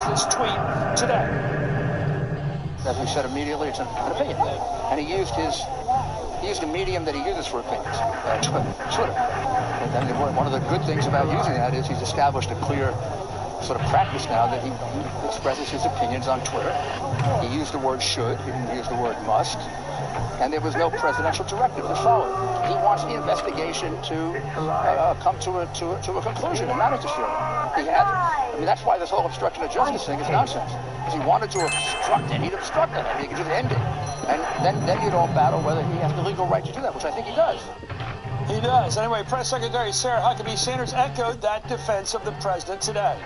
president's tweet today. As we said immediately, it's an opinion. And he used a medium that he uses for opinions, Twitter. And one of the good things about using that is he's established a clear sort of practice now that he expresses his opinions on Twitter. He used the word should, he didn't use the word must, and there was no presidential directive to follow. He wants the investigation to come to a conclusion and not interfere. That's why this whole obstruction of justice thing is nonsense. If he wanted to obstruct it, he'd obstruct it. He could just end it. And then you'd all battle whether he has the legal right to do that, which I think he does. He does. Anyway, Press Secretary Sarah Huckabee Sanders echoed that defense of the president today.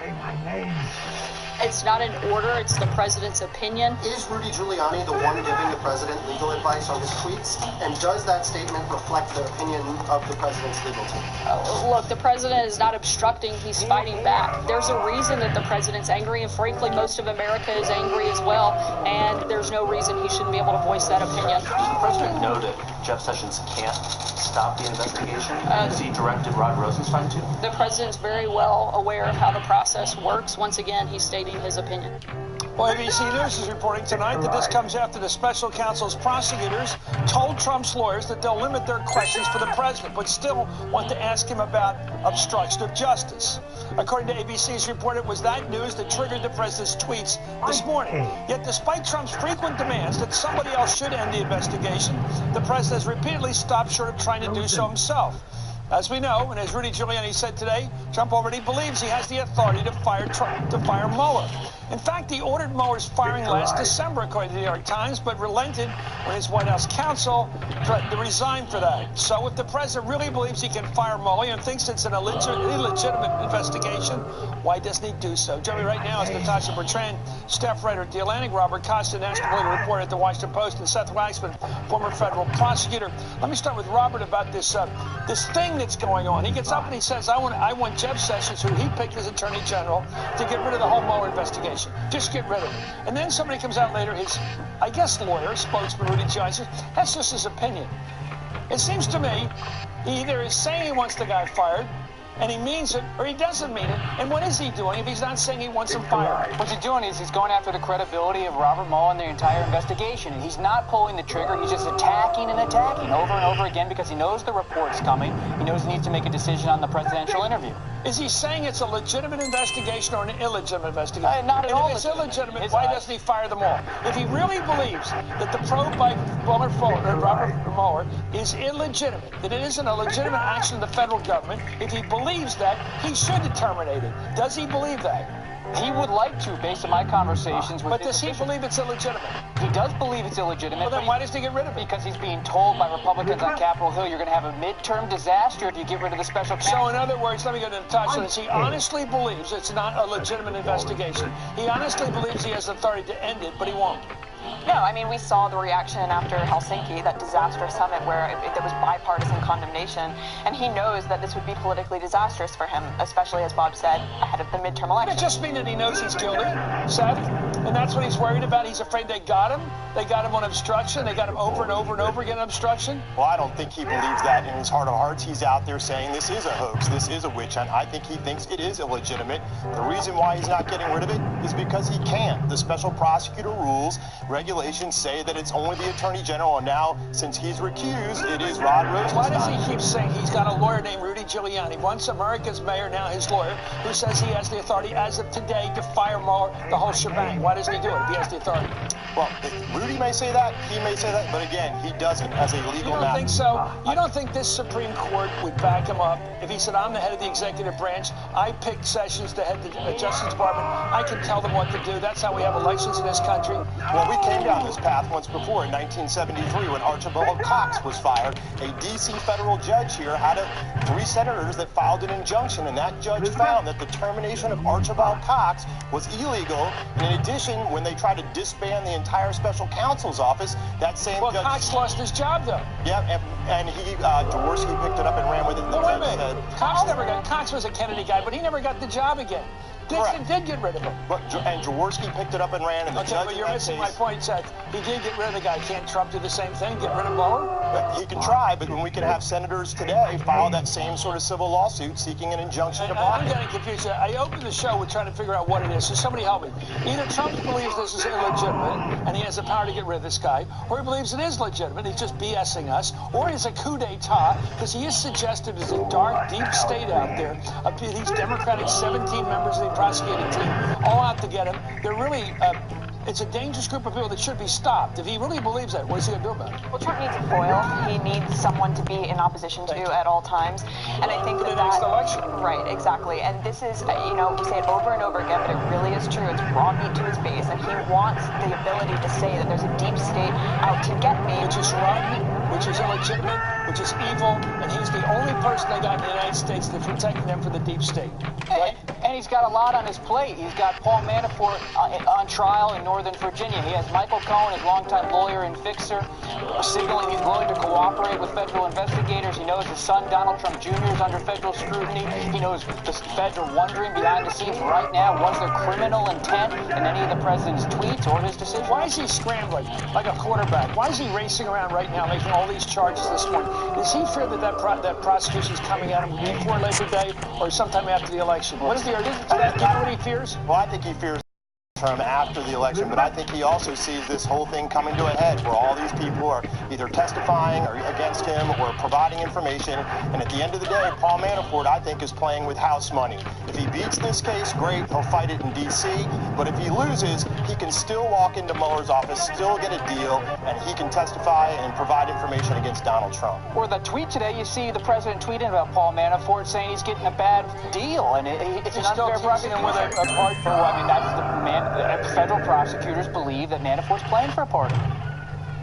It's not an order, it's the president's opinion. Is Rudy Giuliani the one giving the president legal advice on his tweets? And does that statement reflect the opinion of the president's legal team? Look, the president is not obstructing, he's fighting back. There's a reason that the president's angry, and frankly, most of America is angry as well, and there's no reason he shouldn't be able to voice that opinion. Does the president know that Jeff Sessions can't stop the investigation? Has he directed Rod Rosenstein to? The president's very well aware of how the process works. Once again, he's stating his opinion. Well, ABC News is reporting tonight that this comes after the special counsel's prosecutors told Trump's lawyers that they'll limit their questions for the president, but still want to ask him about obstruction of justice. According to ABC's report, it was that news that triggered the president's tweets this morning. Yet, despite Trump's frequent demands that somebody else should end the investigation, the president has repeatedly stopped short of trying to do so himself. As we know, and as Rudy Giuliani said today, Trump already believes he has the authority to fire Mueller. In fact, he ordered Mueller's firing last December, according to the New York Times, but relented when his White House counsel threatened to resign for that. So if the president really believes he can fire Mueller and thinks it's an illegitimate investigation, why doesn't he do so? Joey, right now is Natasha Bertrand, staff writer at The Atlantic, Robert Costa, national political reporter at The Washington Post, and Seth Waxman, former federal prosecutor. Let me start with Robert about this thing that's going on. He gets up and he says, I want Jeff Sessions, who he picked as Attorney General, to get rid of the whole Mueller investigation. Just get rid of it. And then somebody comes out later, his, I guess, lawyer, spokesman Rudy Giuliani, says, that's just his opinion. It seems to me he either is saying he wants the guy fired, and he means it, or he doesn't mean it. And what is he doing if he's not saying he wants him fired? What he's doing is he's going after the credibility of Robert Mueller and the entire investigation. And he's not pulling the trigger. He's just attacking and attacking over and over again because he knows the report's coming. He knows he needs to make a decision on the presidential interview. Is he saying it's a legitimate investigation or an illegitimate investigation? Not at all. If it's illegitimate, why doesn't he fire them all? If he really believes that the probe by Robert Mueller is illegitimate, that it isn't a legitimate action of the federal government, if he believes that, he should terminate it. Does he believe that? He would like to, based on my conversations with But does he believe it's illegitimate? He does believe it's illegitimate. Well, then why does he get rid of it? Because he's being told by Republicans on Capitol Hill, you're going to have a midterm disaster if you get rid of the special counsel. So in other words, let me go to Natasha. He honestly believes it's not a legitimate investigation. He honestly believes he has authority to end it, but he won't. No, I mean, we saw the reaction after Helsinki, that disastrous summit where there was bipartisan condemnation, and he knows that this would be politically disastrous for him, especially, as Bob said, ahead of the midterm election. Does it just mean that he knows he's guilty, Seth? And that's what he's worried about? He's afraid they got him? They got him on obstruction? They got him over and over and over again on obstruction? Well, I don't think he believes that in his heart of hearts. He's out there saying this is a hoax, this is a witch hunt. I think he thinks it is illegitimate. The reason why he's not getting rid of it is because he can't. The special prosecutor rules, regulations say that it's only the Attorney General, and now, since he's recused, it is Rod Rosenstein. Why does he keep saying he's got a lawyer named Rudy Giuliani, once America's mayor, now his lawyer, who says he has the authority as of today to fire Mueller, the whole shebang? Why doesn't he do it if he has the authority? Well, Rudy may say that, he may say that, but again, he doesn't as a legal matter. You don't think so? You don't think this Supreme Court would back him up if he said, I'm the head of the executive branch, I picked Sessions to head the Justice Department, I can tell them what to do, that's how we have elections in this country? Well, we came down this path once before in 1973 when Archibald Cox was fired. A D.C. federal judge here had 3 senators that filed an injunction, and that judge found that the termination of Archibald Cox was illegal. And in addition, when they tried to disband the entire special counsel's office, that same judge... Well, Cox lost his job, though. Yeah, and Jaworski picked it up and ran with it. Wait a minute. Cox was a Kennedy guy, but he never got the job again. Nixon did get rid of him. And Jaworski picked it up and ran, and the judge but you're missing my point, Seth. He did get rid of the guy. Can't Trump do the same thing? Get rid of Mueller? He can try, but when we can have senators today file that same sort of civil lawsuit seeking an injunction to block I'm getting confused. I opened the show with trying to figure out what it is, so somebody help me. Either Trump believes this is illegitimate, and he has the power to get rid of this guy, or he believes it is legitimate, he's just BSing us, or it's a coup d'etat, because he has suggested there's a dark, deep state out there of these Democratic 17 members of the prosecuting team all out to get him. They're really... it's a dangerous group of people that should be stopped. If he really believes that, what is he going to do about it? Well, Trump needs a foil. He needs someone to be in opposition to at all times. And I think that next election. Right, exactly. And this is, you know, we say it over and over again, but it really is true. It's raw meat to his base, and he wants the ability to say that there's a deep state out to get me. Which is rotten, which is illegitimate, which is evil, and he's the only person they got in the United States that's protecting them from the deep state. Right? And he's got a lot on his plate. He's got Paul Manafort on trial in Northern Virginia. He has Michael Cohen, his longtime lawyer and fixer, signaling he's willing to cooperate with federal investigators. He knows his son, Donald Trump Jr., is under federal scrutiny. He knows the feds are wondering behind the scenes right now, was there criminal intent in any of the president's tweets or his decisions? Why is he scrambling like a quarterback? Why is he racing around right now making all these charges this morning? Does he fear that prosecution is coming at him before Labor Day or sometime after the election? What is the argument? Do you know what he fears? Well, I think he fears term after the election, but I think he also sees this whole thing coming to a head where all these people are either testifying or against him or providing information, and at the end of the day, Paul Manafort, I think, is playing with house money. If he beats this case, great, he'll fight it in D.C., but if he loses, he can still walk into Mueller's office, still get a deal, and he can testify and provide information against Donald Trump. Or the tweet today, you see the president tweeting about Paul Manafort saying he's getting a bad deal, and it's an unfair prosecution with a part for, I mean, that's the man. Federal prosecutors believe that Manafort's playing for a party.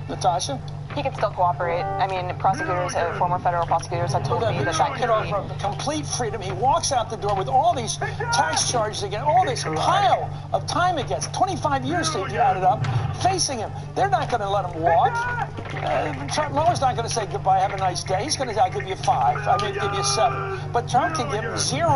Natasha? He can still cooperate. I mean, prosecutors, former federal prosecutors have told me that Trump can offer complete freedom. He walks out the door with all these tax charges again, all this pile of time against 25 years to add it up, facing him. They're not going to let him walk. Mueller's not going to say goodbye, have a nice day. He's going to say, I'll give you 5. I may give you 7. But Trump can give him 0.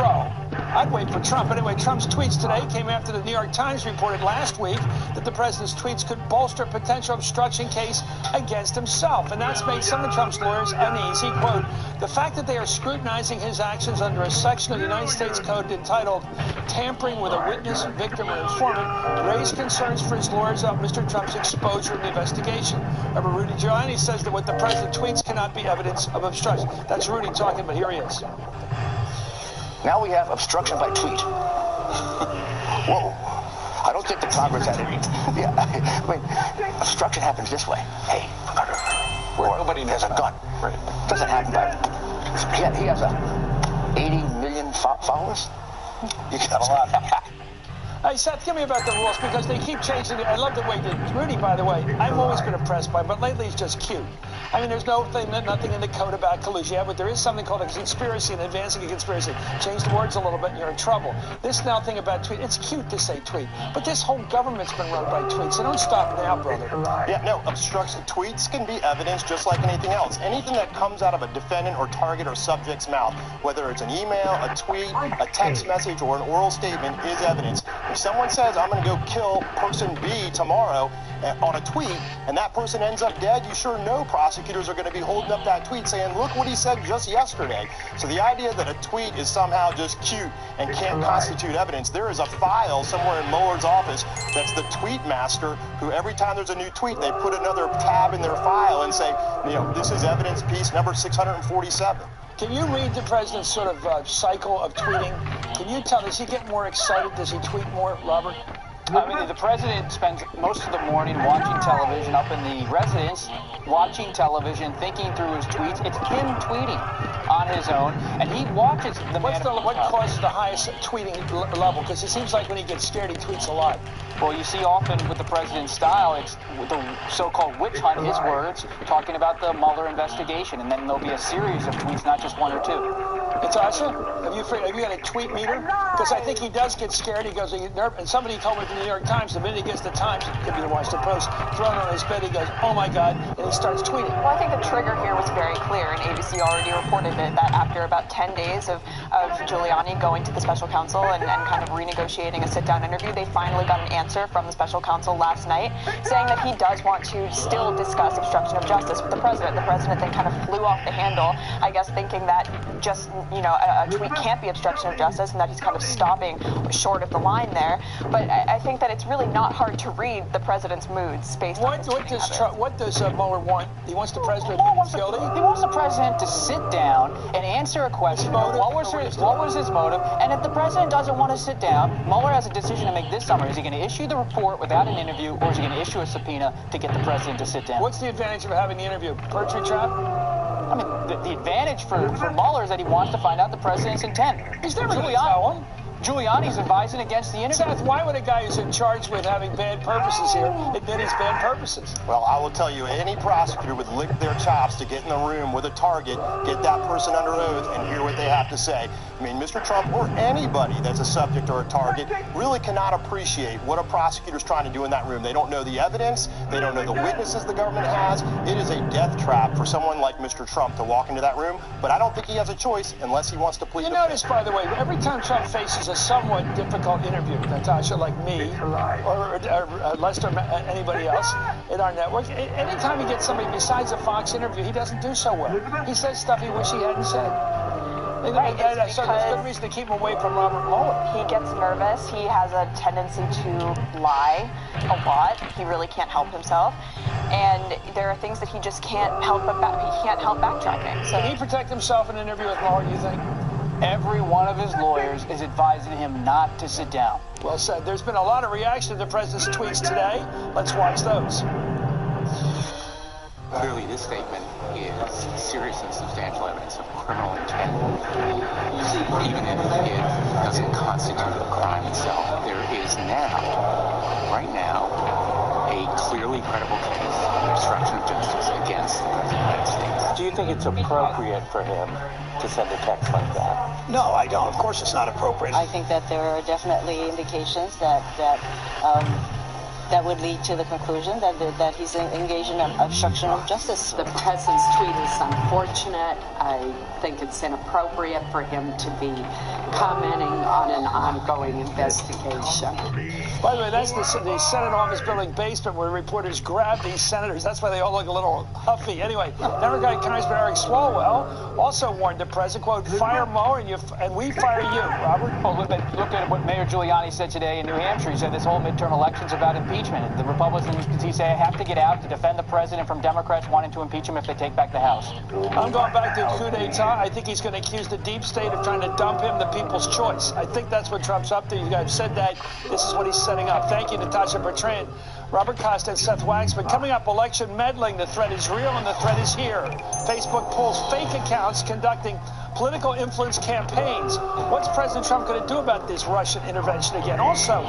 I'd wait for Trump. Anyway, Trump's tweets today came after the New York Times reported last week that the president's tweets could bolster a potential obstruction case against himself. And that's made some of Trump's lawyers uneasy. Quote, the fact that they are scrutinizing his actions under a section of the United States Code entitled tampering with a witness, victim, or informant raised concerns for his lawyers about Mr. Trump's exposure in the investigation. Remember, Rudy Giuliani says that what the president tweets cannot be evidence of obstruction. That's Rudy talking, but here he is. Now we have obstruction by tweet. Whoa. I don't think the Congress had any. Yeah, I mean, obstruction happens this way. Hey, or nobody has a gun. Right. It doesn't happen by. He has 80 million followers. You got a lot. Hey, Seth, give me about the rules, because they keep changing it. I love the way that Rudy, by the way, I've always been impressed by him, but lately he's just cute. I mean, there's nothing in the code about collusion. Yeah, but there is something called a conspiracy and advancing a conspiracy. Change the words a little bit and you're in trouble. This now thing about tweet, it's cute to say tweet, but this whole government's been run by tweets, so don't stop now, brother. Yeah, no, obstruction. Tweets can be evidence just like anything else. Anything that comes out of a defendant or target or subject's mouth, whether it's an email, a tweet, a text message, or an oral statement, is evidence. If someone says, I'm going to go kill person B tomorrow on a tweet, and that person ends up dead, you sure know prosecutors are going to be holding up that tweet saying, look what he said just yesterday. So the idea that a tweet is somehow just cute and can't constitute evidence, there is a file somewhere in Mueller's office that's the tweet master, who every time there's a new tweet, they put another tab in their file and say, you know, this is evidence piece number 647. Can you read the president's sort of cycle of tweeting? Can you tell, does he get more excited? Does he tweet more, Robert? I mean, the president spends most of the morning watching television up in the residence, watching television, thinking through his tweets. It's him tweeting on his own, and he watches the man. What causes the highest tweeting level? Because it seems like when he gets scared, he tweets a lot. Well, you see often with the president's style, it's the so-called witch hunt, his words, talking about the Mueller investigation, and then there'll be a series of tweets, not just one or two. Natasha, have you got a tweet meter? Because I think he does get scared. He goes, and somebody told me from the New York Times, the minute he gets the Times, it could be the Washington Post, thrown on his bed, he goes, oh my God, and he starts tweeting. Well, I think the trigger here was very clear, and ABC already reported that after about 10 days of of Giuliani going to the special counsel and kind of renegotiating a sit-down interview. They finally got an answer from the special counsel last night saying that he does want to still discuss obstruction of justice with the president. The president then kind of flew off the handle, I guess, thinking that just, a tweet can't be obstruction of justice and that he's kind of stopping short of the line there. But I think that it's really not hard to read the president's moods based on his tweeting habits. What does Mueller want? He wants the president to be guilty? He wants the president to sit down and answer a question about what was his motive, and if the president doesn't want to sit down, Mueller has a decision to make this summer. Is he going to issue the report without an interview, or is he going to issue a subpoena to get the president to sit down? What's the advantage of having the interview? Perjury trap? I mean, the advantage for Mueller is that he wants to find out the president's intent. He's never going to tell him. Giuliani's advising against the interview. Seth, why would a guy who's in charge with having bad purposes here admit his bad purposes? Well, I will tell you, any prosecutor would lick their chops to get in the room with a target, get that person under oath, and hear what they have to say. I mean, Mr. Trump or anybody that's a subject or a target really cannot appreciate what a prosecutor's trying to do in that room. They don't know the evidence. They don't know the witnesses the government has. It is a death trap for someone like Mr. Trump to walk into that room, but I don't think he has a choice unless he wants to plead. You notice, by the way, every time Trump faces a somewhat difficult interview, Natasha, like me, or Lester, anybody else in our network, anytime he gets somebody besides a Fox interview, he doesn't do so well. He says stuff he wish he hadn't said. Right, so there's good reason to keep him away from Robert Mueller. He gets nervous. He has a tendency to lie a lot. He really can't help himself. And there are things that he just can't help backtracking. So can he protect himself in an interview with Mueller, you think? Every one of his lawyers is advising him not to sit down. Well said. There's been a lot of reaction to the president's tweets today. Let's watch those. Clearly, this statement is serious and substantial evidence of criminal intent. Even if it doesn't constitute a crime itself, there is now, right now, a clearly credible case of obstruction of justice against the President of the United States. Do you think it's appropriate for him to send a text like that? No, I don't. Of course it's not appropriate. I think that there are definitely indications that would lead to the conclusion that he's engaged in obstruction of justice. The president's tweet is unfortunate. I think it's inappropriate for him to be commenting on an ongoing investigation. By the way, that's the Senate office building basement where reporters grab these senators. That's why they all look a little huffy. Anyway, Democratic Congressman Eric Swalwell also warned the president, quote, fire Mueller and we fire you, Robert. Oh, look at what Mayor Giuliani said today in New Hampshire. He said this whole midterm election's about impeachment. The Republicans, he said, have to get out to defend the president from Democrats wanting to impeach him if they take back the House. I'm going back to coup d'etat. I think he's going to accuse the deep state of trying to dump him the people's choice. I think that's what Trump's up to. You guys said that. This is what he's setting up. Thank you, Natasha Bertrand, Robert Costa, and Seth Waxman. Coming up, election meddling. The threat is real and the threat is here. Facebook pulls fake accounts conducting political influence campaigns. What's President Trump going to do about this Russian intervention again? Also,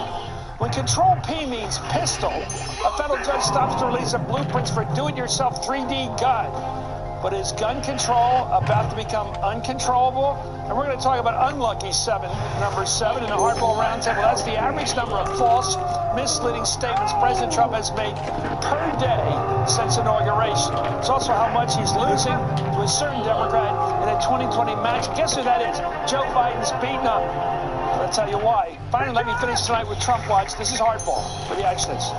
when Control P means pistol, a federal judge stops the release of blueprints for do-it-yourself 3D gun. But is gun control about to become uncontrollable? And we're going to talk about unlucky number 7 in the hardball roundtable. That's the average number of false, misleading statements President Trump has made per day since inauguration. It's also how much he's losing to a certain Democrat in a 2020 match. Guess who that is? Joe Biden's beaten up. I'll tell you why. Finally, let me finish tonight with Trump Watch. This is Hardball. React to this.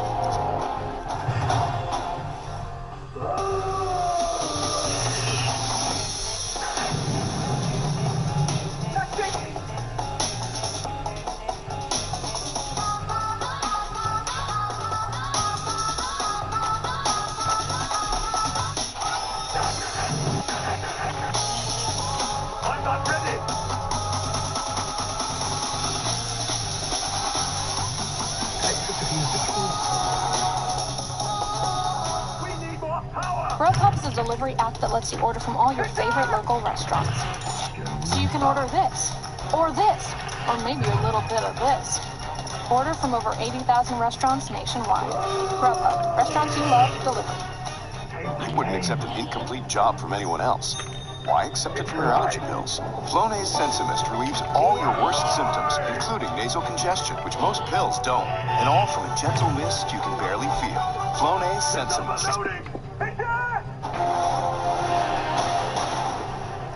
Grubhub is a delivery app that lets you order from all your favorite local restaurants. So you can order this, or maybe a little bit of this. Order from over 80,000 restaurants nationwide. Grubhub, restaurants you love, delivered. You wouldn't accept an incomplete job from anyone else. Why accept it from your allergy pills? Flonase Sensimist relieves all your worst symptoms, including nasal congestion, which most pills don't, and all from a gentle mist you can barely feel. Flonase Sensimist.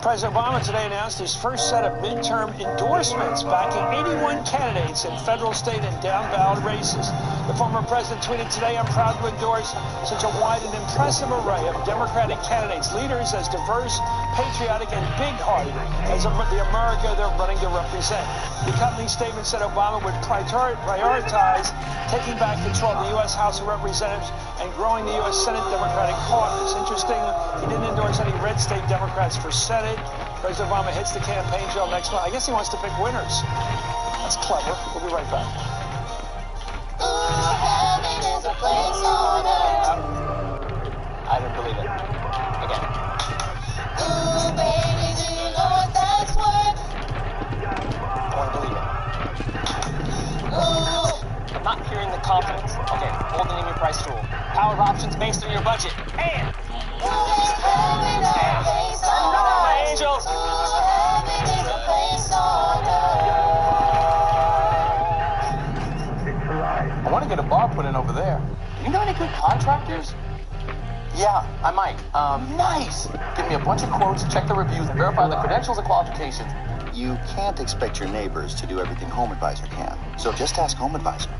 President Obama today announced his first set of midterm endorsements, backing 81 candidates in federal, state, and down-ballot races. The former president tweeted today, "I'm proud to endorse such a wide and impressive array of Democratic candidates, leaders as diverse, patriotic, and big-hearted as the America they're running to represent." The accompanying statement said Obama would prioritize taking back control of the U.S. House of Representatives and growing the U.S. Senate Democratic caucus. Interesting, he didn't endorse any red state Democrats for Senate. President Obama hits the campaign trail next month. I guess he wants to pick winners. That's clever. We'll be right back. I didn't believe it. Again. I want to believe it. I'm not hearing the confidence. Okay, hold the name your price tool. Power of options based on your budget. And angels. I want to get a bar put in over there. You know any good contractors? Yeah, I might. Nice. Give me a bunch of quotes, check the reviews, and verify the credentials and qualifications. You can't expect your neighbors to do everything Home Advisor can. So just ask Home Advisor.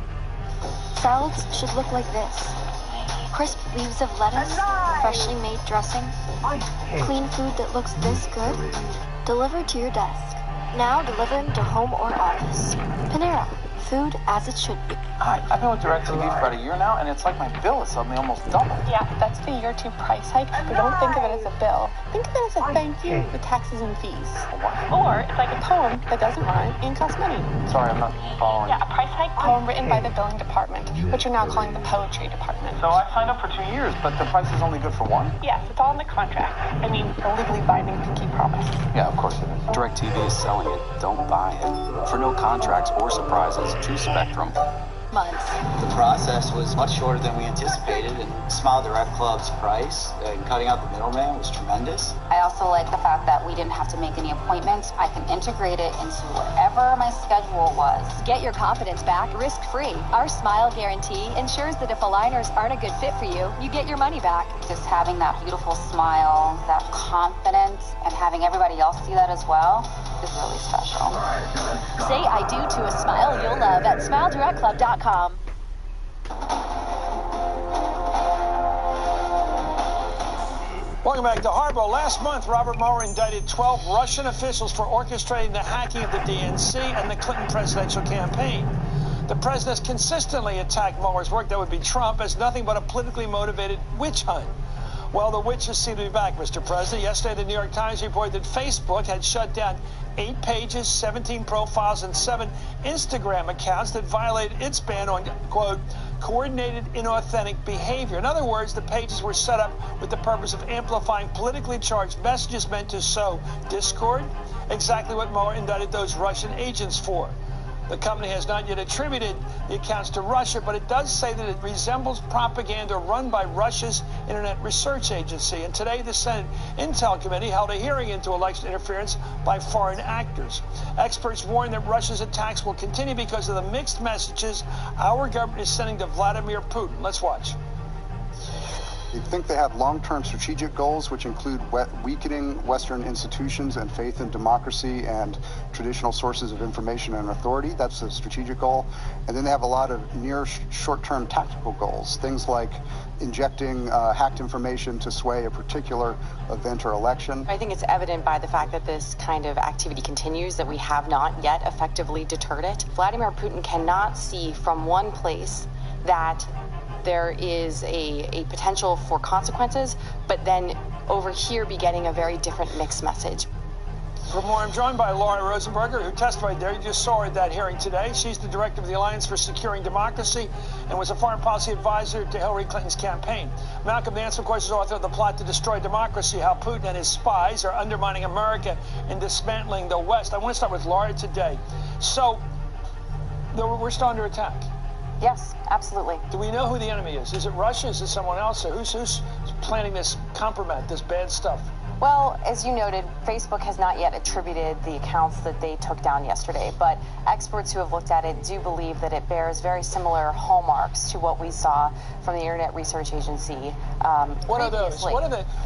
Salads should look like this. Crisp leaves of lettuce, freshly made dressing, clean food that looks this good, delivered to your desk. Now delivering to home or office. Panera, food as it should be. I've been with DirecTV for about a year now, and it's like my bill is suddenly almost doubled. Yeah, that's the year 2 price hike, but don't think of it as a bill. Think of it as a thank you with taxes and fees. Or it's like a poem that doesn't rhyme and costs money. Sorry, I'm not following. Yeah, a price hike poem written by the billing department, which you're now calling the poetry department. So I signed up for 2 years, but the price is only good for 1? Yes, it's all in the contract. I mean, a legally binding pinky promise. Yeah, of course it is. DirecTV is selling it. Don't buy it. For no contracts or surprises, choose Spectrum. Months. The process was much shorter than we anticipated, and Smile Direct Club's price and cutting out the middleman was tremendous. I also like the fact that we didn't have to make any appointments. I can integrate it into whatever my schedule was. Get your confidence back risk-free. Our Smile Guarantee ensures that if aligners aren't a good fit for you, you get your money back. Just having that beautiful smile, that confidence, and having everybody else see that as well is really special. Say I do to a smile you'll love at SmileDirectClub.com. Welcome back to Harbo. Last month, Robert Mueller indicted 12 Russian officials for orchestrating the hacking of the DNC and the Clinton presidential campaign. The president has consistently attacked Mueller's work, that would be Trump, as nothing but a politically motivated witch hunt. Well, the witches seem to be back, Mr. President. Yesterday, the New York Times reported that Facebook had shut down 8 pages, 17 profiles, and 7 Instagram accounts that violated its ban on, quote, coordinated inauthentic behavior. In other words, the pages were set up with the purpose of amplifying politically charged messages meant to sow discord, exactly what Mueller indicted those Russian agents for. The company has not yet attributed the accounts to Russia, but it does say that it resembles propaganda run by Russia's Internet Research Agency. And today, the Senate Intel Committee held a hearing into election interference by foreign actors. Experts warn that Russia's attacks will continue because of the mixed messages our government is sending to Vladimir Putin. Let's watch. They think they have long-term strategic goals, which include weakening Western institutions and faith in democracy and traditional sources of information and authority. That's the strategic goal. And then they have a lot of near short-term tactical goals, things like injecting hacked information to sway a particular event or election. I think it's evident by the fact that this kind of activity continues that we have not yet effectively deterred it. Vladimir Putin cannot see from one place that there is a potential for consequences, but then over here be getting a very different mixed message. For more, I'm joined by Laura Rosenberger, who testified there. You just saw her at that hearing today. She's the director of the Alliance for Securing Democracy and was a foreign policy advisor to Hillary Clinton's campaign. Malcolm Nance, of course, is author of The Plot to Destroy Democracy, How Putin and His Spies Are Undermining America and Dismantling the West. I want to start with Laura today. So, we're still under attack. Yes, absolutely. Do we know who the enemy is? Is it Russia? Is it someone else? Or who's planning this compromise, this bad stuff? Well, as you noted, Facebook has not yet attributed the accounts that they took down yesterday, but experts who have looked at it do believe that it bears very similar hallmarks to what we saw from the Internet Research Agency What are those? previously.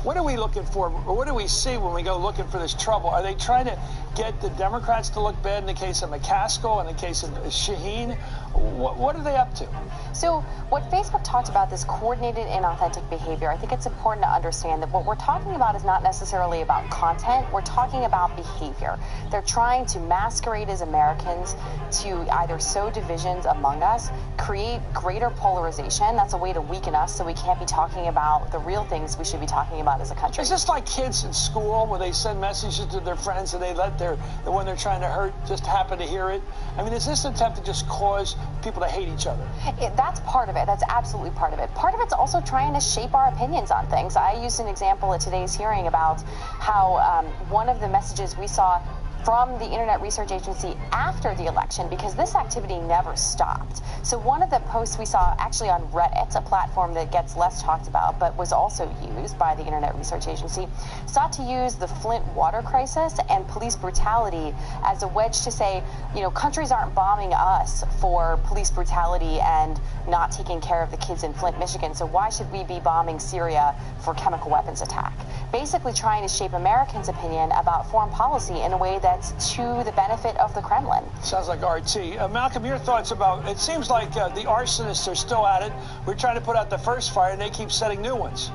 What are we looking for? Or what do we see when we go looking for this trouble? Are they trying to get the Democrats to look bad in the case of McCaskill, in the case of Shaheen? What are they up to? So what Facebook talked about, this coordinated inauthentic behavior, I think it's important to understand that what we're talking about is not necessarily about content. We're talking about behavior. They're trying to masquerade as Americans to either sow divisions among us, create greater polarization. That's a way to weaken us so we can't be talking about the real things we should be talking about as a country. Is this like kids in school where they send messages to their friends and they let the one they're trying to hurt just happen to hear it? I mean, is this an attempt to just cause people to hate each other? That's part of it. That's absolutely part of it. Part of it's also trying to shape our opinions on things. I used an example at today's hearing about how one of the messages we saw from the Internet Research Agency after the election, because this activity never stopped. So one of the posts we saw actually on Reddit, a platform that gets less talked about but was also used by the Internet Research Agency, sought to use the Flint water crisis and police brutality as a wedge to say, you know, countries aren't bombing us for police brutality and not taking care of the kids in Flint, Michigan, so why should we be bombing Syria for chemical weapons attack? Basically trying to shape Americans' opinion about foreign policy in a way that's to the benefit of the Kremlin. Sounds like RT. Malcolm, your thoughts about, it seems like the arsonists are still at it. We're trying to put out the first fire and they keep setting new ones.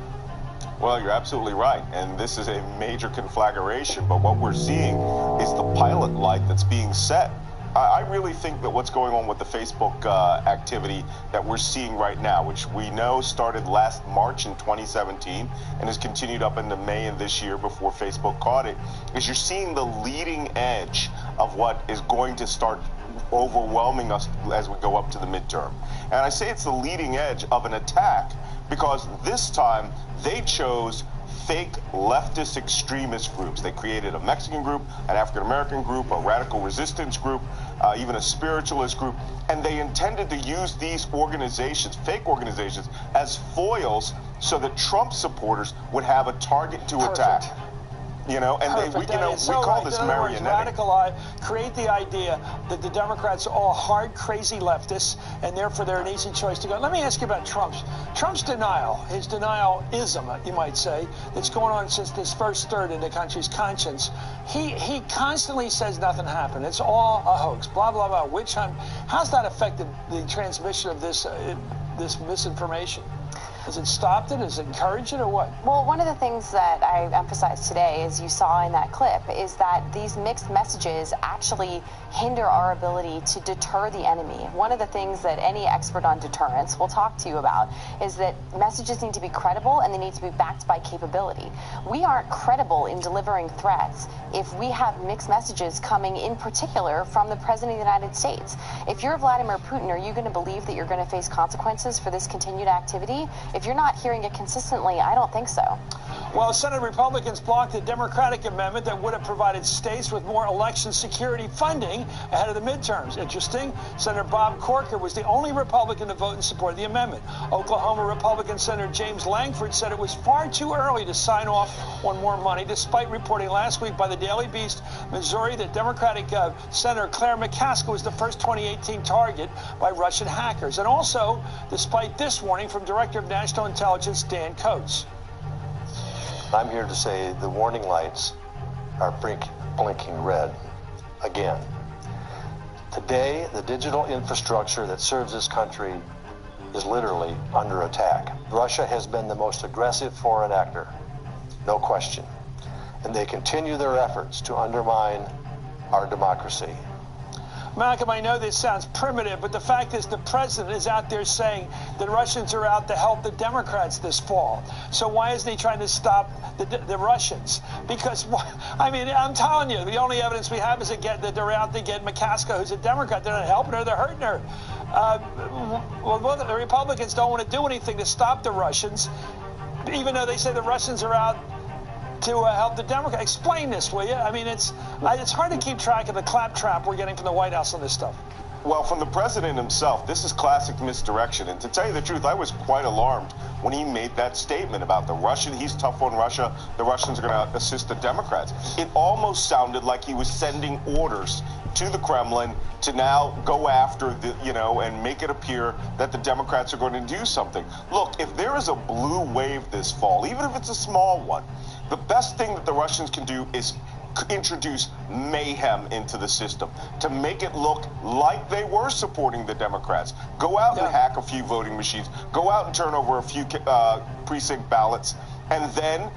Well, you're absolutely right, and this is a major conflagration, but what we're seeing is the pilot light that's being set. I really think that what's going on with the Facebook activity that we're seeing right now, which we know started last March in 2017 and has continued up into May of this year before Facebook caught it, is you're seeing the leading edge of what is going to start overwhelming us as we go up to the midterm. And I say it's the leading edge of an attack because this time they chose fake leftist extremist groups. They created a Mexican group, an African-American group, a radical resistance group, even a spiritualist group, and they intended to use these organizations, fake organizations, as foils so that Trump supporters would have a target to attack. You know, and we call this marionetting. Create the idea that the Democrats are all hard, crazy leftists, and therefore they're an easy choice to go. Let me ask you about Trump's denial, his denial-ism, you might say, that's going on since this first stirred in the country's conscience. He constantly says nothing happened. It's all a hoax, blah, blah, blah, witch hunt. How's that affected the transmission of this misinformation? Has it stopped it? Has it encouraged it, or what? Well, one of the things that I emphasized today, as you saw in that clip, is that these mixed messages actually hinder our ability to deter the enemy. One of the things that any expert on deterrence will talk to you about is that messages need to be credible and they need to be backed by capability. We aren't credible in delivering threats if we have mixed messages coming in particular from the President of the United States. If you're Vladimir Putin, are you going to believe that you're going to face consequences for this continued activity? If you're not hearing it consistently, I don't think so. Well, Senate Republicans blocked a Democratic amendment that would have provided states with more election security funding ahead of the midterms. Interesting. Senator Bob Corker was the only Republican to vote in support of the amendment. Oklahoma Republican Senator James Langford said it was far too early to sign off on more money, despite reporting last week by the Daily Beast, Missouri, that Democratic Senator Claire McCaskill was the first 2018 target by Russian hackers. And also, despite this warning from Director of National Intelligence Dan Coates. I'm here to say the warning lights are blinking red again. Today, the digital infrastructure that serves this country is literally under attack. Russia has been the most aggressive foreign actor, no question. And they continue their efforts to undermine our democracy. Malcolm, I know this sounds primitive, but the fact is the president is out there saying the Russians are out to help the Democrats this fall. So why isn't he trying to stop the Russians? Because, I mean, I'm telling you, the only evidence we have is that they're out to get McCaskill, who's a Democrat. They're not helping her, they're hurting her. Well, the Republicans don't want to do anything to stop the Russians, even though they say the Russians are out to help the Democrats. Explain this, will you? I mean, it's hard to keep track of the claptrap we're getting from the White House on this stuff. Well, from the president himself, this is classic misdirection. And to tell you the truth, I was quite alarmed when he made that statement about the Russian. He's tough on Russia. The Russians are going to assist the Democrats. It almost sounded like he was sending orders to the Kremlin to now go after the, and make it appear that the Democrats are going to do something. Look, if there is a blue wave this fall, even if it's a small one, the best thing that the Russians can do is introduce mayhem into the system to make it look like they were supporting the Democrats. Go out and hack a few voting machines. Go out and turn over a few precinct ballots. And then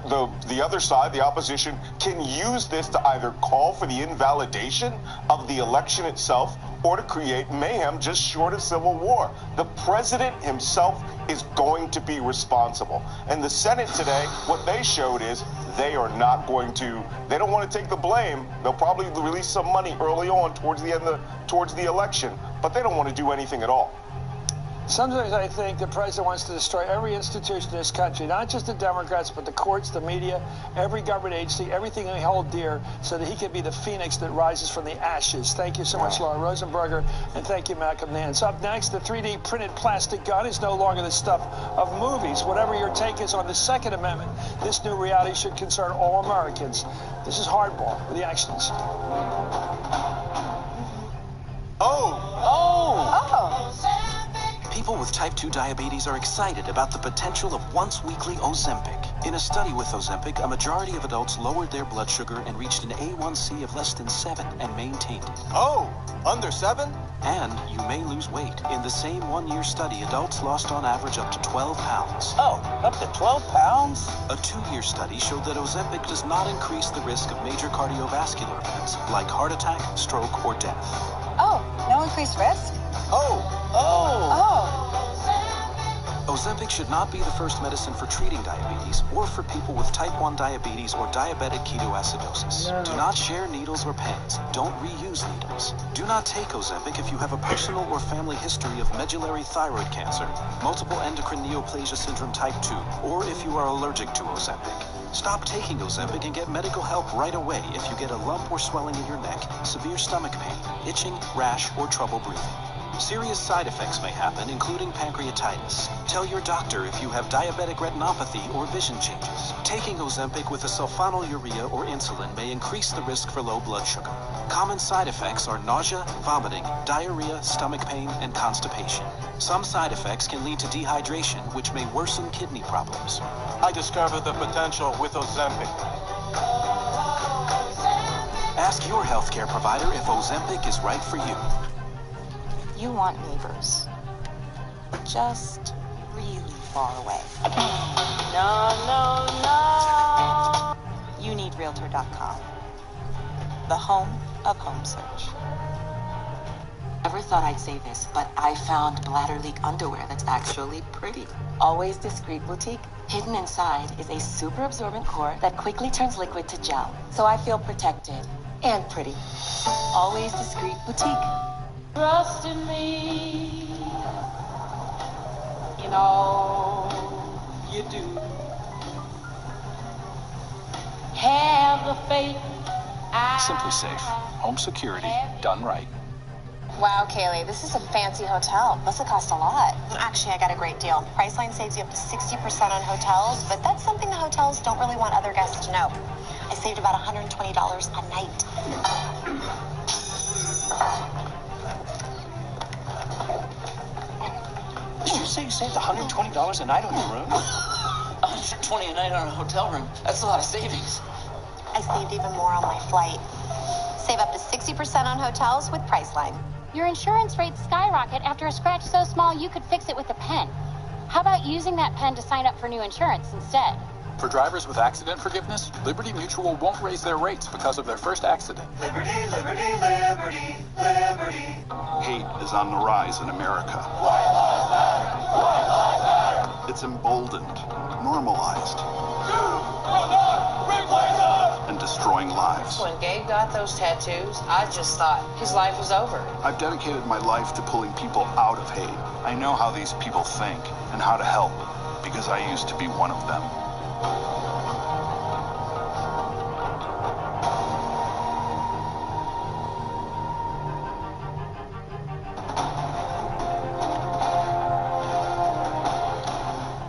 the other side, the opposition, can use this to either call for the invalidation of the election itself or to create mayhem just short of civil war. The president himself is going to be responsible. And the Senate today, what they showed is they are not going to, they don't want to take the blame. They'll probably release some money early on towards the election, but they don't want to do anything at all. Sometimes I think the president wants to destroy every institution in this country, not just the Democrats, but the courts, the media, every government agency, everything we hold dear, so that he can be the phoenix that rises from the ashes. Thank you so much, Laura Rosenberger, and thank you, Malcolm Nance. Up next, the 3D printed plastic gun is no longer the stuff of movies. Whatever your take is on the Second Amendment, this new reality should concern all Americans. This is Hardball with the actions. People with type 2 diabetes are excited about the potential of once-weekly Ozempic. In a study with Ozempic, a majority of adults lowered their blood sugar and reached an A1C of less than 7 and maintained it. Oh, under 7? And you may lose weight. In the same one-year study, adults lost on average up to 12 pounds. Oh, up to 12 pounds? A 2-year study showed that Ozempic does not increase the risk of major cardiovascular events like heart attack, stroke, or death. Oh, no increased risk? Ozempic should not be the first medicine for treating diabetes or for people with type 1 diabetes or diabetic ketoacidosis. Do not share needles or pens. Don't reuse needles. Do not take Ozempic if you have a personal or family history of medullary thyroid cancer, multiple endocrine neoplasia syndrome type 2, or if you are allergic to Ozempic. Stop taking Ozempic and get medical help right away if you get a lump or swelling in your neck, severe stomach pain, itching, rash, or trouble breathing. Serious side effects may happen, including pancreatitis. Tell your doctor if you have diabetic retinopathy or vision changes. Taking Ozempic with a sulfonylurea or insulin may increase the risk for low blood sugar. Common side effects are nausea, vomiting, diarrhea, stomach pain, and constipation. Some side effects can lead to dehydration, which may worsen kidney problems. I discovered the potential with Ozempic. Ask your healthcare provider if Ozempic is right for you. You want neighbors. Just really far away. No. You need Realtor.com. The home of home search. Never thought I'd say this, but I found bladder leak underwear that's actually pretty. Always Discreet Boutique. Hidden inside is a super absorbent core that quickly turns liquid to gel. So I feel protected and pretty. Always Discreet Boutique. Trust in me, you know you do. Have the faith. Simply Safe. Home security done right. Wow, Kaylee, this is a fancy hotel. Must have cost a lot. Actually, I got a great deal. Priceline saves you up to 60% on hotels, but that's something the hotels don't really want other guests to know. I saved about $120 a night. Did you say you saved $120 a night on your room? $120 a night on a hotel room. That's a lot of savings. I saved even more on my flight. Save up to 60% on hotels with Priceline. Your insurance rates skyrocket after a scratch so small you could fix it with a pen. How about using that pen to sign up for new insurance instead? For drivers with accident forgiveness, Liberty Mutual won't raise their rates because of their first accident. Liberty, liberty, liberty, liberty. Hate is on the rise in America. White lives matter. White lives matter. It's emboldened, normalized, and destroying lives. When Gabe got those tattoos, I just thought his life was over. I've dedicated my life to pulling people out of hate. I know how these people think and how to help because I used to be one of them.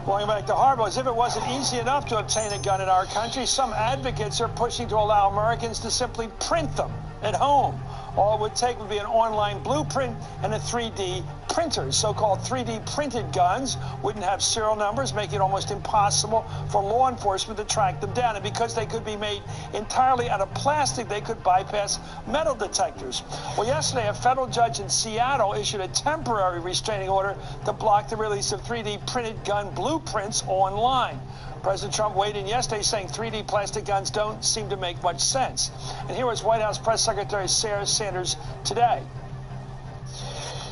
Going back to Harbaugh, as if it wasn't easy enough to obtain a gun in our country, some advocates are pushing to allow Americans to simply print them at home. All it would take would be an online blueprint and a 3D printer. So-called 3D printed guns wouldn't have serial numbers, making it almost impossible for law enforcement to track them down. And because they could be made entirely out of plastic, they could bypass metal detectors. Well, yesterday, a federal judge in Seattle issued a temporary restraining order to block the release of 3D printed gun blueprints online. President Trump weighed in yesterday saying 3D plastic guns don't seem to make much sense. And here was White House Press Secretary Sarah Sanders today.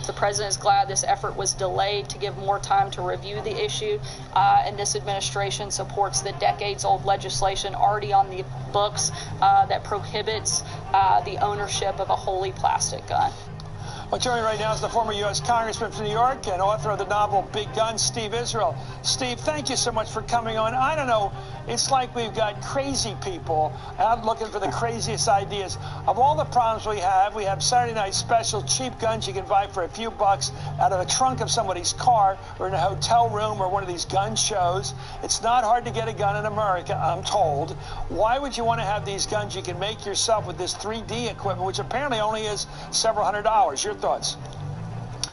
The president is glad this effort was delayed to give more time to review the issue, and this administration supports the decades-old legislation already on the books that prohibits the ownership of a wholly plastic gun. Well, joining me right now is the former U.S. Congressman from New York and author of the novel Big Guns, Steve Israel. Steve, thank you so much for coming on. I don't know, it's like we've got crazy people out looking for the craziest ideas. Of all the problems we have Saturday Night Special, cheap guns you can buy for a few bucks out of the trunk of somebody's car or in a hotel room or one of these gun shows. It's not hard to get a gun in America, I'm told. Why would you want to have these guns you can make yourself with this 3D equipment, which apparently only is several $100s? Your thoughts?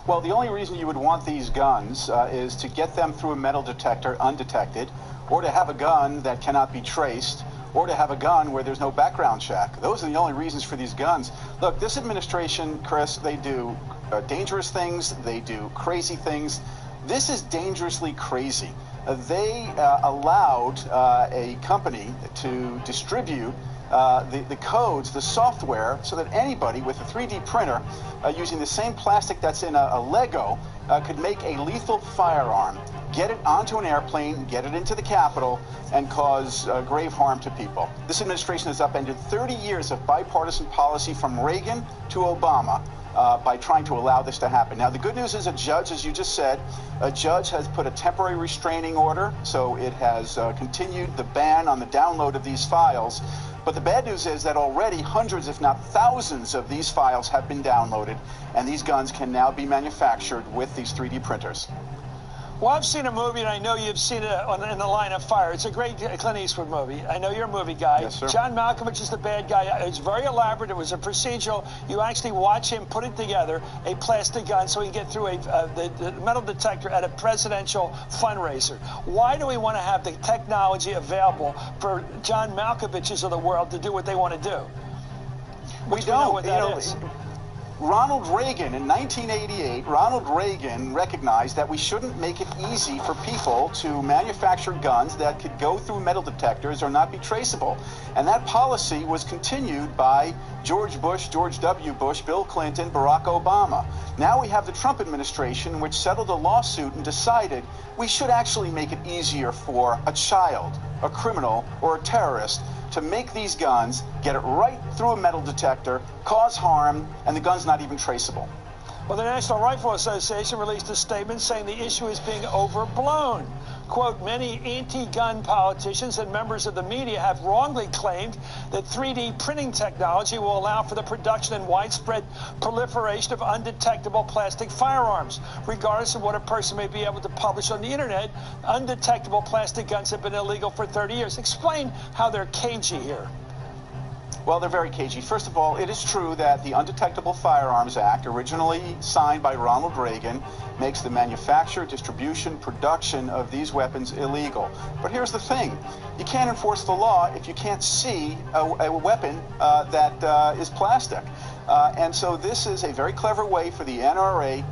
Well, the only reason you would want these guns is to get them through a metal detector undetected, or to have a gun that cannot be traced, or to have a gun where there's no background check. Those are the only reasons for these guns. Look, this administration, Chris, they do dangerous things, they do crazy things. This is dangerously crazy. They allowed a company to distribute the codes, the software, so that anybody with a 3D printer using the same plastic that's in a Lego could make a lethal firearm, get it onto an airplane, get it into the Capitol, and cause grave harm to people. This administration has upended 30 years of bipartisan policy from Reagan to Obama by trying to allow this to happen. Now, the good news is a judge, as you just said, a judge has put a temporary restraining order, so it has continued the ban on the download of these files. But the bad news is that already hundreds, if not thousands, of these files have been downloaded, and these guns can now be manufactured with these 3D printers. Well, I've seen a movie, and I know you've seen it in The Line of Fire. It's a great Clint Eastwood movie. I know you're a movie guy. Yes, sir. John Malkovich is the bad guy. It's very elaborate. It was a procedural. You actually watch him put it together, a plastic gun, so he can get through the metal detector at a presidential fundraiser. Why do we want to have the technology available for John Malkoviches of the world to do what they want to do? We don't. Ronald Reagan, in 1988, Ronald Reagan recognized that we shouldn't make it easy for people to manufacture guns that could go through metal detectors or not be traceable. And that policy was continued by George Bush, George W. Bush, Bill Clinton, Barack Obama. Now we have the Trump administration, which settled a lawsuit and decided we should actually make it easier for a child, a criminal, or a terrorist to make these guns, get it right through a metal detector, cause harm, and the gun's not even traceable. Well, the National Rifle Association released a statement saying the issue is being overblown. Quote, many anti-gun politicians and members of the media have wrongly claimed that 3D printing technology will allow for the production and widespread proliferation of undetectable plastic firearms. Regardless of what a person may be able to publish on the internet, undetectable plastic guns have been illegal for 30 years. Explain how they're cagey here. Well, they're very cagey. First of all, it is true that the Undetectable Firearms Act, originally signed by Ronald Reagan, makes the manufacture, distribution, production of these weapons illegal. But here's the thing. You can't enforce the law if you can't see a weapon that is plastic. And so this is a very clever way for the NRA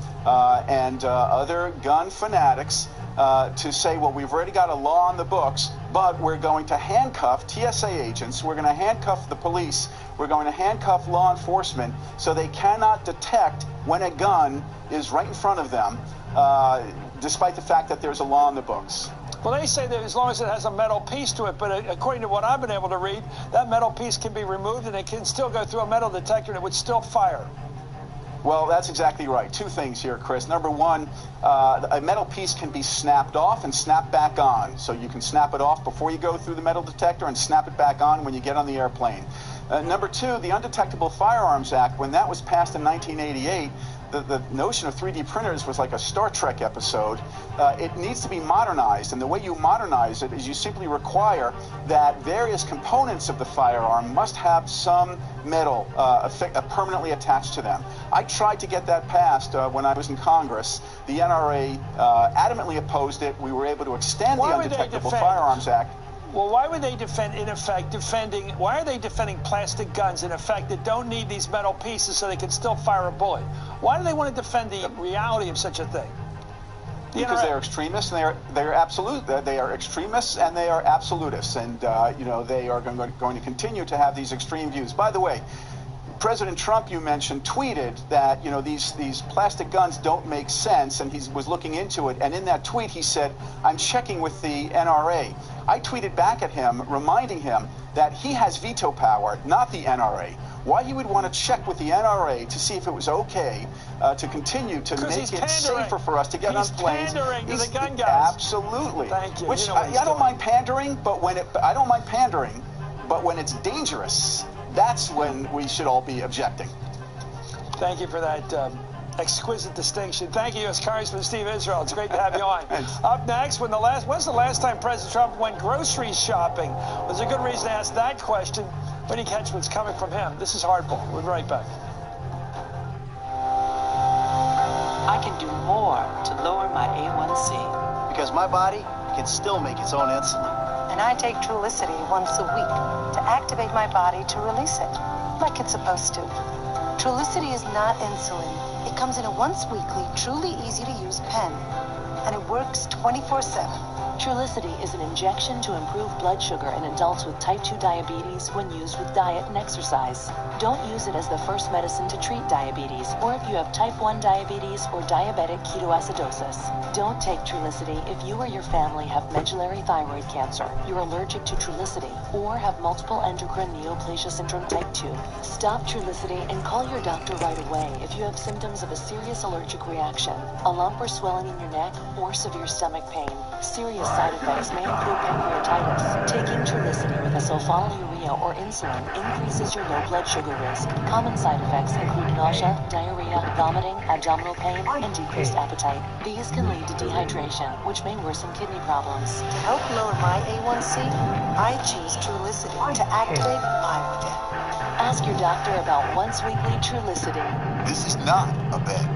and other gun fanatics to say, well, we've already got a law on the books, but we're going to handcuff TSA agents, we're going to handcuff the police, we're going to handcuff law enforcement so they cannot detect when a gun is right in front of them, despite the fact that there's a law on the books. Well, they say that as long as it has a metal piece to it, but according to what I've been able to read, that metal piece can be removed and it can still go through a metal detector and it would still fire. Well, that's exactly right. Two things here, Chris. Number one, a metal piece can be snapped off and snapped back on. So you can snap it off before you go through the metal detector and snap it back on when you get on the airplane. Number two, the Undetectable Firearms Act, when that was passed in 1988, the notion of 3D printers was like a Star Trek episode. It needs to be modernized, and the way you modernize it is you simply require that various components of the firearm must have some metal permanently attached to them. I tried to get that passed when I was in Congress. The NRA adamantly opposed it. We were able to extend the Undetectable Firearms Act. Well, why would they defend, in effect, why are they defending plastic guns, in effect, that don't need these metal pieces so they can still fire a bullet? Why do they want to defend the reality of such a thing? Because they are extremists, and they are absolute. They are extremists, and they are absolutists, and you know, they are going to continue to have these extreme views. By the way, President Trump, you mentioned, tweeted that, you know, these plastic guns don't make sense, and he was looking into it. And in that tweet, he said, "I'm checking with the NRA." I tweeted back at him, reminding him that he has veto power, not the NRA. Why he would want to check with the NRA to see if it was okay to continue to make it safer for us to get on planes. He's pandering to the gun guys. Absolutely. Thank you. Which you know I don't mind pandering, but when it's dangerous, that's when we should all be objecting. Thank you for that exquisite distinction. Thank you, U.S. Congressman Steve Israel. It's great to have you on. Up next, when's the last time President Trump went grocery shopping? There's a good reason to ask that question when you catch what's coming from him. This is Hardball. We'll be right back. I can do more to lower my A1C. Because my body can still make its own insulin. And I take Trulicity once a week to activate my body to release it, like it's supposed to. Trulicity is not insulin. It comes in a once-weekly, truly easy-to-use pen, and it works 24/7. Trulicity is an injection to improve blood sugar in adults with type 2 diabetes when used with diet and exercise. Don't use it as the first medicine to treat diabetes, or if you have type 1 diabetes or diabetic ketoacidosis. Don't take Trulicity if you or your family have medullary thyroid cancer, you're allergic to Trulicity, or have multiple endocrine neoplasia syndrome type 2. Stop Trulicity and call your doctor right away if you have symptoms of a serious allergic reaction, a lump or swelling in your neck, or severe stomach pain. Serious side effects may include pancreatitis. Taking Trulicity with a sulfonylurea or insulin increases your low blood sugar risk. Common side effects include nausea, diarrhea, vomiting, abdominal pain, and decreased appetite. These can lead to dehydration, which may worsen kidney problems. To help lower my A1C, I choose Trulicity to activate my routine. Ask your doctor about once-weekly Trulicity. This is not a bed.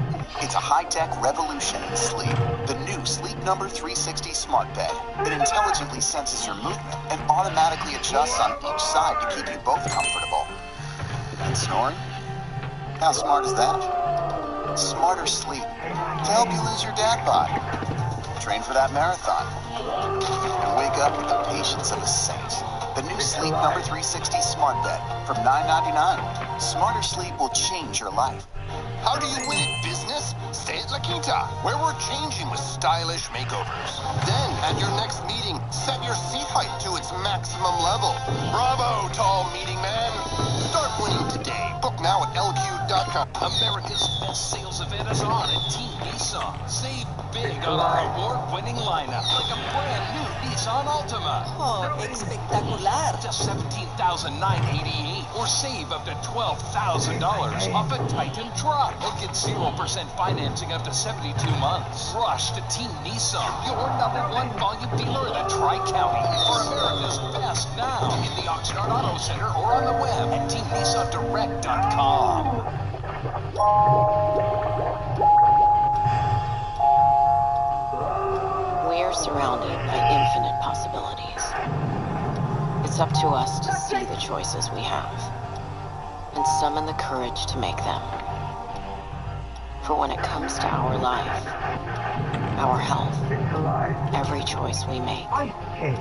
It's a high-tech revolution in sleep. The new Sleep Number 360 smart bed. It intelligently senses your movement and automatically adjusts on each side to keep you both comfortable. And snoring? How smart is that? Smarter sleep to help you lose your dad bod. Train for that marathon. And wake up with the patience of a saint. The new Sleep Number 360 smart bed from $9.99. Smarter sleep will change your life. How do you win at business? Stay at La Quinta, where we're changing with stylish makeovers. Then, at your next meeting, set your seat height to its maximum level. Bravo, tall meeting man. Start winning today. Book now at LQ.com. America's best sales event is on at Team Nissan. Save big on our award-winning lineup, like a brand new Nissan Altima. Oh, espectacular. Just $17,988, or save up to $12,000 off a Titan truck. Or get 0% financing up to 72 months. Rush to Team Nissan, your #1 volume dealer in the Tri-County, for America's best now in the Oxnard Auto Center or on the web at TeamNissanDirect.com. We're surrounded by infinite possibilities. It's up to us to see the choices we have and summon the courage to make them. For when it comes to our life, our health, every choice we make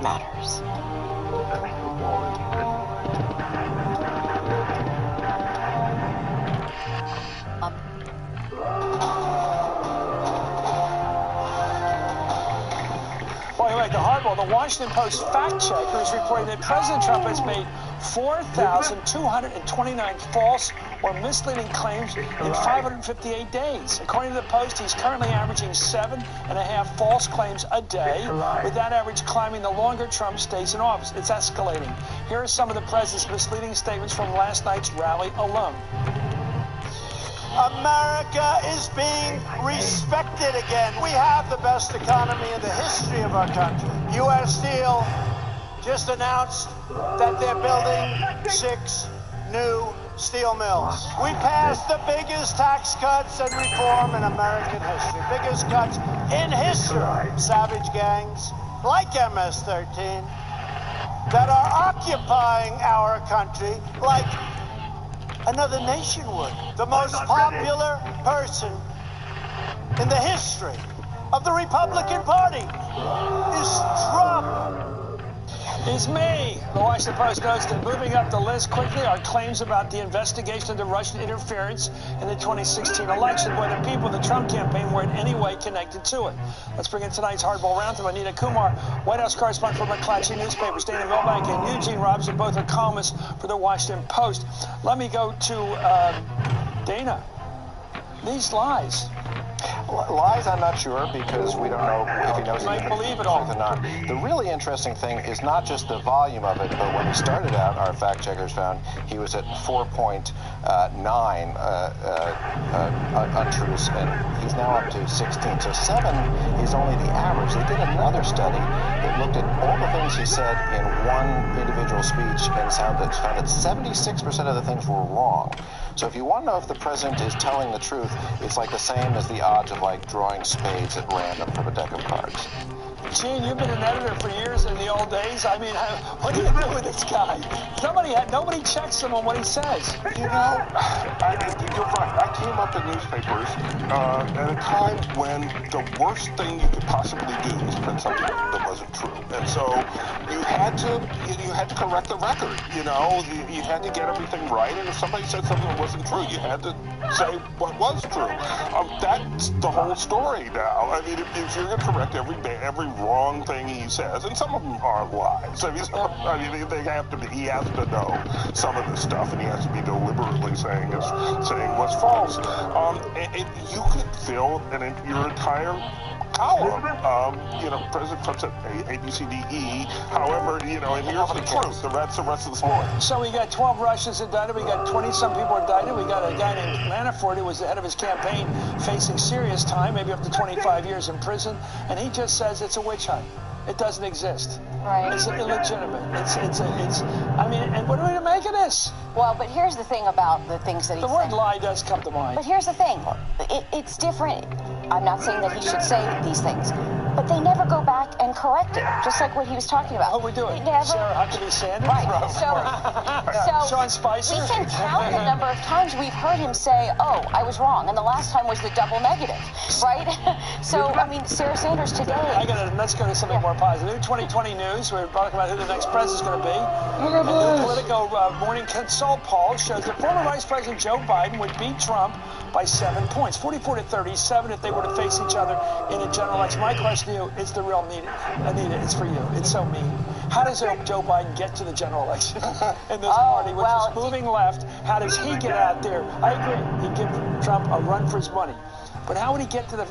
matters. The Hardball, the Washington Post fact checker is reporting that President Trump has made 4,229 false or misleading claims in 558 days. According to the Post, he's currently averaging 7.5 false claims a day, with that average climbing the longer Trump stays in office. It's escalating. Here are some of the president's misleading statements from last night's rally alone. America is being respected again. We have the best economy in the history of our country. U.S. Steel just announced that they're building 6 new steel mills. We passed the biggest tax cuts and reform in American history. Biggest cuts in history. Savage gangs like MS-13 that are occupying our country like another nation would. The most popular person in the history of the Republican Party is Trump. Is me. The Washington Post notes that moving up the list quickly are claims about the investigation into Russian interference in the 2016 election, where the people of the Trump campaign were in any way connected to it. Let's bring in tonight's Hardball Roundtable. Anita Kumar, White House correspondent for McClatchy newspapers, Dana Milbank and Eugene Robinson, both are columnists for the Washington Post. Let me go to Dana. These lies. Lies, I'm not sure, because we don't know if he knows might believe it all or not. The really interesting thing is not just the volume of it, but when he started out, our fact checkers found he was at 4.9 untruths, and he's now up to 16. So 7 is only the average. They did another study that looked at all the things he said in one individual speech and found that 76% of the things were wrong. So if you want to know if the president is telling the truth, it's like the same as the odds of like drawing spades at random from a deck of cards. Gene, you've been an editor for years in the old days. I mean, what do you do with this guy? Nobody checks him on what he says. You know, you're right. I came up in newspapers at a time when the worst thing you could possibly do was print something that wasn't true. And so you had to correct the record. You know, you had to get everything right. And if somebody said something that wasn't true, you had to say what was true. That's the whole story now. I mean, if you're going to correct every wrong thing he says, and some of them are lies. I mean, they have to be. He has to know some of this stuff, and he has to be deliberately saying what's false. You could fill your entire column. You know, President Trump said A, B, C, D, E. However, you know, and here's the truth. That's the rest of the story. So we got 12 Russians indicted. We got 20-some people indicted. We got a guy named Manafort who was the head of his campaign facing serious time, maybe up to 25 years in prison. And he just says it's a witch hunt. It doesn't exist. Right. It's illegitimate. I mean, and what are we to make of this? Well, but here's the thing about the things that he said. The word lie does come to mind. But here's the thing. It's different. I'm not saying that he should say these things, but they never go back and correct it, just like what he was talking about. What are we doing? Sarah Huckabee Sanders? Right. So Sean Spicer? We can count the number of times we've heard him say, oh, I was wrong, and the last time was the double negative, right? So, I mean, Sarah Sanders today... Let's go to something more positive. New 2020 news, we're talking about who the next president's going to be. A new Politico Morning Consult poll shows that former Vice President Joe Biden would beat Trump by 7 points, 44-37 if they were to face each other in a general election. My question to you is the real Anita, it's for you. It's so mean. How does Joe Biden get to the general election in this party, which is moving left? How does he get out there? I agree. He'd give Trump a run for his money. But how would he get to the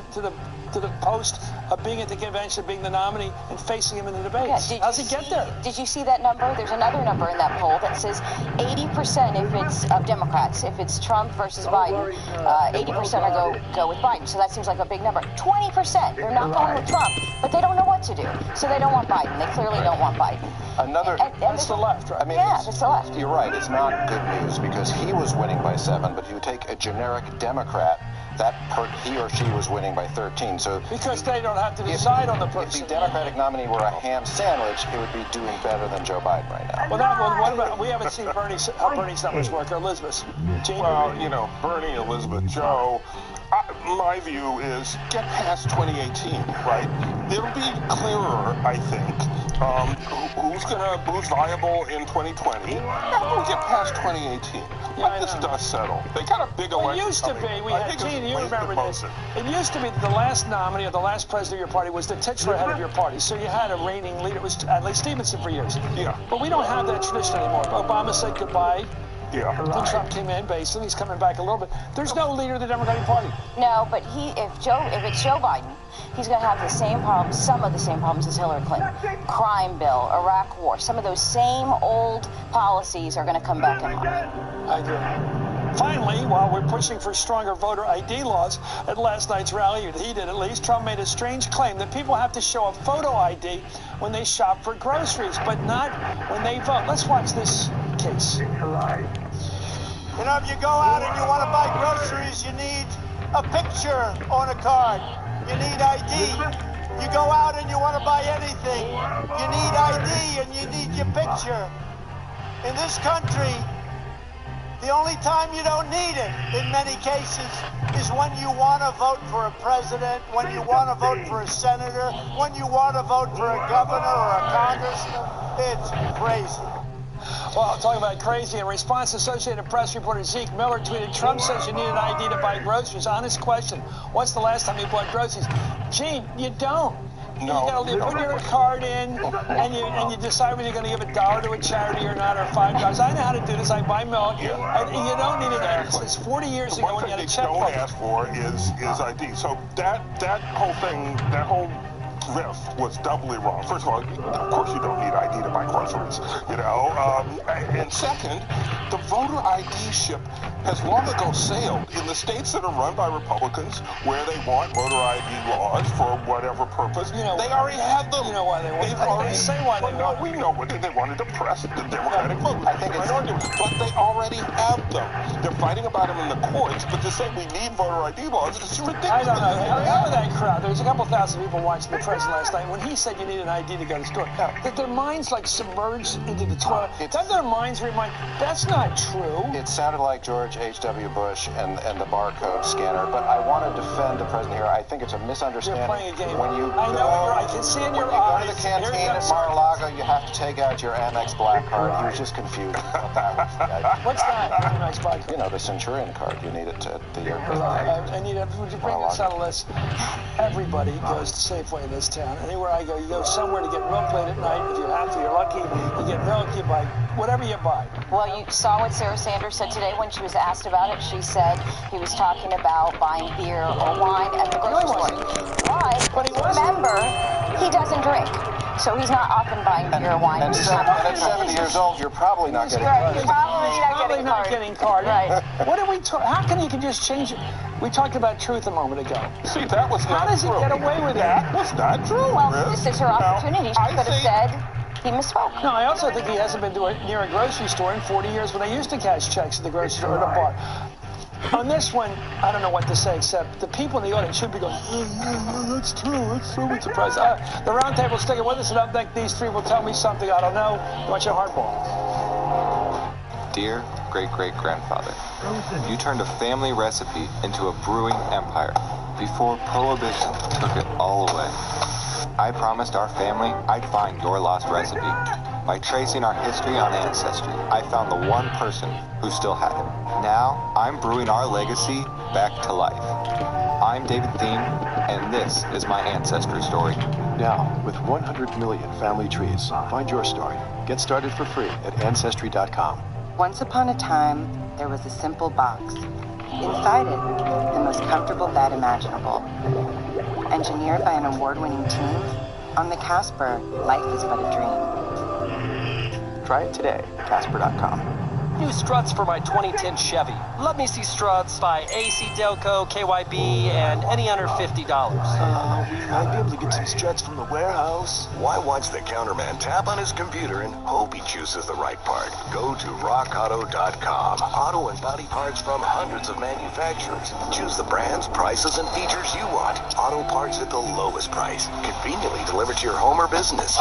post of being at the convention, being the nominee, and facing him in the debates? Yeah, How's he get there? Did you see that number? There's another number in that poll that says 80% if it's of Democrats. If it's Trump versus Biden, 80% go with Biden. So that seems like a big number. 20%, they're not going with Trump, but they don't know what to do. So they don't want Biden. They clearly don't want Biden. That's the left, right? I mean, that's the left. You're right. It's not good news because he was winning by 7, but you take a generic Democrat, he or she was winning by 13. So because they don't have to decide on the person. If the Democratic nominee were a ham sandwich, it would be doing better than Joe Biden right now. Well, what about, we haven't seen how Bernie's numbers work, or Elizabeth. Well, you know, Bernie, Elizabeth, Joe. My view is get past 2018, right? It'll be clearer, I think, who's viable in 2020. Now we'll get past 2018. Let this dust settle. They got a big election. It used to be, Gene, you remember this. It used to be that the last nominee or the last president of your party was the titular head of your party. So you had a reigning leader. It was Adlai Stevenson for years. Yeah. But we don't have that tradition anymore. Obama said goodbye. Yeah. Then Trump came in, basically. He's coming back a little bit. There's no leader of the Democratic Party. No, but if it's Joe Biden, he's going to have the same problems, some of the same problems as Hillary Clinton. Crime bill, Iraq war, some of those same old policies are going to come back in line. I agree. Finally, while we're pushing for stronger voter ID laws, at last night's rally, or he did at least, Trump made a strange claim that people have to show a photo ID when they shop for groceries, but not when they vote. Let's watch this case. You know, if you go out and you want to buy groceries, you need a picture on a card. You need ID. You go out and you want to buy anything, you need ID and you need your picture. In this country, the only time you don't need it, in many cases, is when you want to vote for a president, when you want to vote for a senator, when you want to vote for a governor or a congressman. It's crazy. Well, talking about crazy, in response, Associated Press reporter Zeke Miller tweeted, Trump says you need an ID to buy groceries. Honest question, what's the last time you bought groceries? Gene, you don't. No, you put your card in, and you decide whether you're going to give $1 to a charity or not, or $5. I know how to do this. I buy milk. Yeah. And you don't need it. It's 40 years ago when you had a checkbook. One thing they don't ask for is ID. So that whole thing, that whole riff was doubly wrong. First of all, of course you don't need ID to buy groceries, you know. And second, the voter ID ship has long ago sailed in the states that are run by Republicans, where they want voter ID laws for whatever purpose. You know, they already have them. You know why they want them. They already say why they want them. We know what they wanted to press the Democratic vote. I think it's but they already have them. They're fighting about them in the courts, but to say we need voter ID laws is ridiculous. I don't know. I remember that crowd. There was a couple thousand people watching the president last night when he said you need an ID to go to the store. That their minds like submerged into the toilet. That their minds remind. That's not true. It sounded like George H.W. Bush and the barcode scanner, but I want to defend the president here. I think it's a misunderstanding. You're playing a game. When you I know I can see in your eyes. When you go to the canteen at Mar-a-Lago, you have to take out your Amex Black card. He was just confused. What's that? Amex Black card. You know, the Centurion card. You need it at the airport. Anita, would you bring this on a list? Everybody goes to Safeway in this town. Anywhere I go, you go somewhere to get milk late at night. If you have to, you're lucky. You get milk, you buy whatever you buy. Well, you saw what Sarah Sanders said today when she was asked about it. She said he was talking about buying beer or wine at the grocery store. But remember, he doesn't drink. So he's not often buying beer or wine. And at 70 years old, you're probably not getting right, card. You're probably not getting card. Right. What did we talk? How can you just change it? We talked about truth a moment ago. See, that was How not does true. he get away with that? That was not true. Well, this is her opportunity. She could have said he misspoke. No, I also think he hasn't been near a grocery store in 40 years when I used to cash checks at the grocery store or at a bar. On this one, I don't know what to say, except the people in the audience should be going, yeah, that's true, it's surprised. The round table sticking with us, and up next, these three will tell me something I don't know. What's your hardball? Dear great-great-grandfather, you turned a family recipe into a brewing empire before Prohibition took it all away. I promised our family I'd find your lost recipe. By tracing our history on Ancestry, I found the one person who still had it. Now, I'm brewing our legacy back to life. I'm David Thiem, and this is my ancestry story. Now, with 100 million family trees, find your story. Get started for free at Ancestry.com. Once upon a time, there was a simple box. Inside it, the most comfortable bed imaginable. Engineered by an award-winning team, on the Casper, life is but a dream. Try it today at Casper.com. New struts for my 2010 Chevy. Let me see struts by AC Delco, KYB, and any under $50. We might be able to get some struts from the warehouse. Why watch the counterman tap on his computer and hope he chooses the right part? Go to rockauto.com. Auto and body parts from hundreds of manufacturers. Choose the brands, prices, and features you want. Auto parts at the lowest price. Conveniently delivered to your home or business.